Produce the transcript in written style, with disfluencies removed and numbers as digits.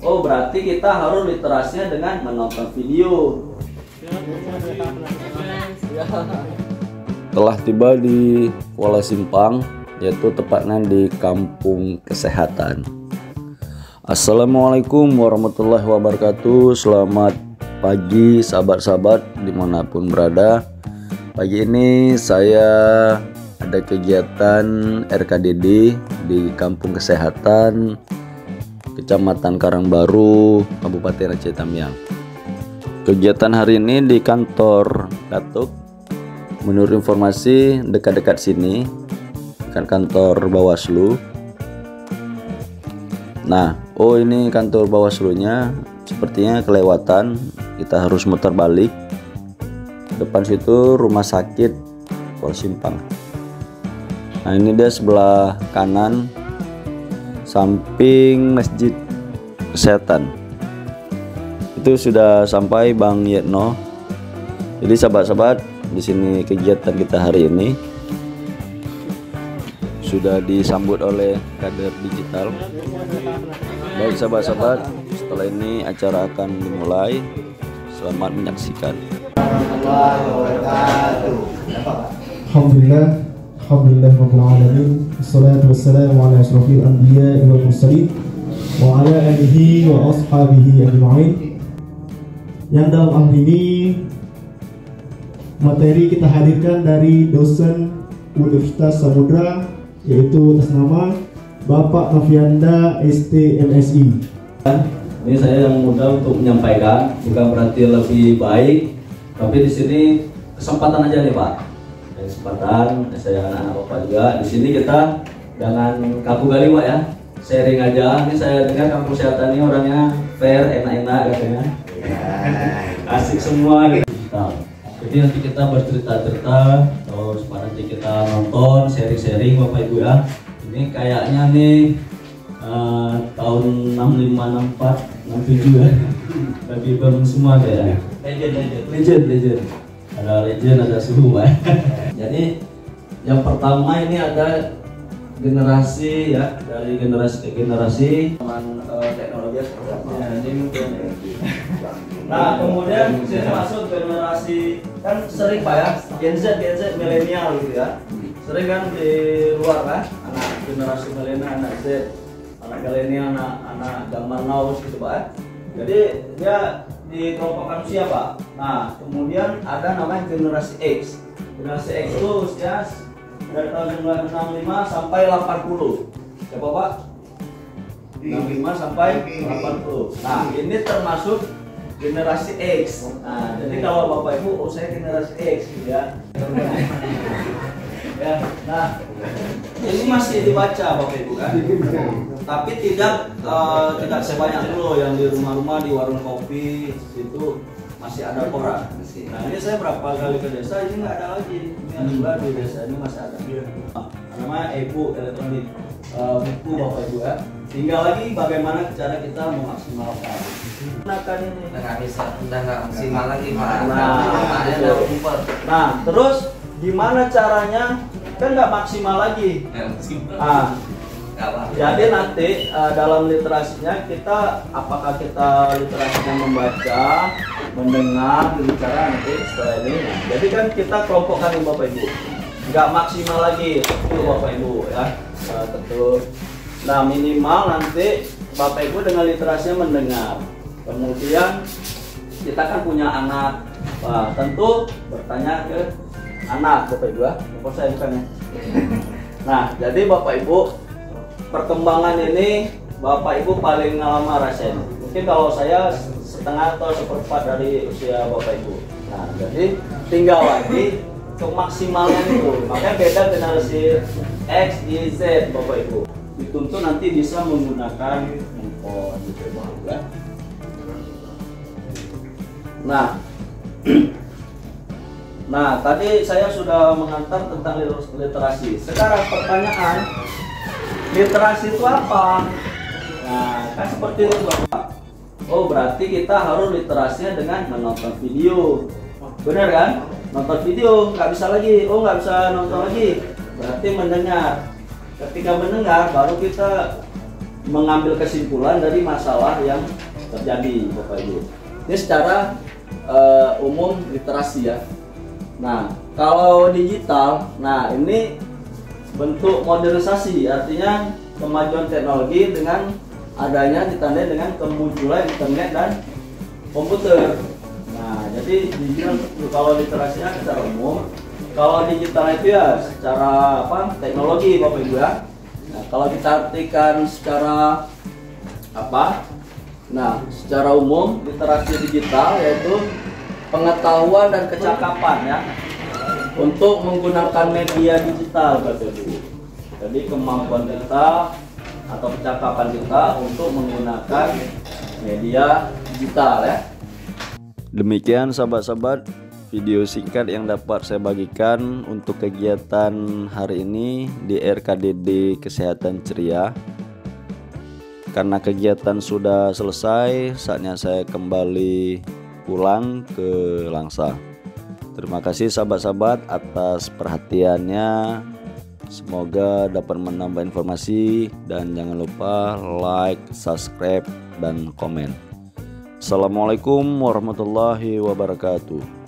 Oh, berarti kita harus literasinya dengan menonton video. Telah tiba di Kuala Simpang, yaitu tepatnya di Kampung Kesehatan. Assalamualaikum warahmatullahi wabarakatuh. Selamat pagi sahabat-sahabat dimanapun berada. Pagi ini saya ada kegiatan RKDD di Kampung Kesehatan Kecamatan Karangbaru, Kabupaten Aceh Tamiang. Kegiatan hari ini di kantor Datuk. Menurut informasi dekat-dekat sini kan kantor Bawaslu. Nah, ini kantor Bawaslunya sepertinya kelewatan. Kita harus muter balik. Depan situ rumah sakit Kuala Simpang. Nah, ini dia sebelah kanan samping Masjid Kesehatan. Itu sudah sampai Bang Yetno. Jadi sahabat-sahabat, di sini kegiatan kita hari ini sudah disambut oleh kader digital. Baik sahabat-sahabat, setelah ini acara akan dimulai. Selamat menyaksikan. Alhamdulillah. Alhamdulillah Rabbil Alamin. Assalatu wassalamu ala asyrafil anbiya wal mursalin wa ala alihi wa ashabihi ajma'in. Yang dalam hal ini materi kita hadirkan dari dosen Universitas Samudra, yaitu atas nama Bapak Novianda STMSI. Ini saya yang mudah untuk menyampaikan, bukan berarti lebih baik, tapi di sini kesempatan aja nih Pak. Kesempatan saya anak-anak Bapak juga. Di sini kita jangan kaku kali Pak ya, sharing aja. Ini saya dengar Kampung Kesehatan ini orangnya fair, enak-enak katanya. Asik semua gitu. Jadi nanti kita bercerita-cerita, terus nanti kita nonton, sharing-sharing Bapak Ibu ya. Ini kayaknya nih tahun 65, 64, 67 ya. Lebih bangun semua kayaknya. Legend. Ada legend, ada suhu Pak. Jadi yang pertama ini ada generasi ya, dari generasi ke generasi teman teknologi seperti apa. Ya, ini mungkin. Nah, kemudian sini masuk generasi, kan sering Pak ya, Gen Z milenial gitu ya. Sering kan di luar kan, anak generasi milenial, anak Z, anak milenial, anak zaman now gitu Pak ya. Jadi dia dikelompokkan usia Pak. Nah, kemudian ada namanya generasi X. Generasi X itu usia dari tahun 1965 sampai 80. Siapa Pak? 65 sampai 80. Nah, ini termasuk generasi X. Nah, jadi kalau Bapak Ibu, saya generasi X gitu ya. Ya, nah ini masih dibaca Bapak Ibu kan, tapi tidak sebanyak dulu yang di rumah-rumah, di warung kopi itu masih ada koran. Nah ini saya berapa kali ke desa ini nggak ada lagi. Ini alhamdulillah di desa ini masih ada. Namanya e-book elektronik, buku Bapak Ibu ya. Tinggal lagi bagaimana cara kita memaksimalkan. Nggak bisa, udah nggak maksimal lagi Pak. Nah, terus gimana caranya? Kan nggak maksimal lagi. Jadi nanti dalam literasinya kita, apakah kita literasinya membaca, mendengar, berbicara nanti setelah ini. Nah, jadi kan kita kelompokkan nih Bapak Ibu. Nggak maksimal lagi itu Bapak Ibu ya, tentu. Nah minimal nanti Bapak Ibu dengan literasinya mendengar. Kemudian kita kan punya anak, tentu bertanya ke anak Bapak Ibu ya, Bapak saya bukan ya. Nah jadi Bapak Ibu, perkembangan ini Bapak Ibu paling lama rasain. Mungkin kalau saya setengah atau seperempat dari usia Bapak Ibu. Nah jadi tinggal lagi untuk maksimalnya itu. Makanya beda generasi X, Y, Z Bapak Ibu. Dituntut nanti bisa menggunakan handphone gitu ya. Nah, tadi saya sudah mengantar tentang literasi. Sekarang pertanyaan, literasi itu apa? Nah, kan seperti itu Bapak. Oh, berarti kita harus literasinya dengan menonton video. Benar kan? Nonton video, nggak bisa lagi. Oh, nggak bisa nonton lagi. Berarti mendengar. Ketika mendengar, baru kita mengambil kesimpulan dari masalah yang terjadi, Bapak Ibu. Ini secara umum literasi ya. Nah, kalau digital, nah ini bentuk modernisasi, artinya kemajuan teknologi dengan adanya ditandai dengan kemunculan internet dan komputer. Nah, jadi digital kalau literasinya secara umum, kalau digital itu ya secara teknologi, Bapak Ibu ya. Nah, kalau kita artikan secara nah, secara umum literasi digital yaitu pengetahuan dan kecakapan ya untuk menggunakan media digital, Bapak Ibu. Jadi kemampuan kita atau kecakapan kita untuk menggunakan media digital ya. Demikian sahabat-sahabat video singkat yang dapat saya bagikan untuk kegiatan hari ini di RKDD Kesehatan Ceria. Karena kegiatan sudah selesai, saatnya saya kembali pulang ke Langsa. Terima kasih sahabat-sahabat atas perhatiannya. Semoga dapat menambah informasi dan jangan lupa like, subscribe, dan komen. Assalamualaikum warahmatullahi wabarakatuh.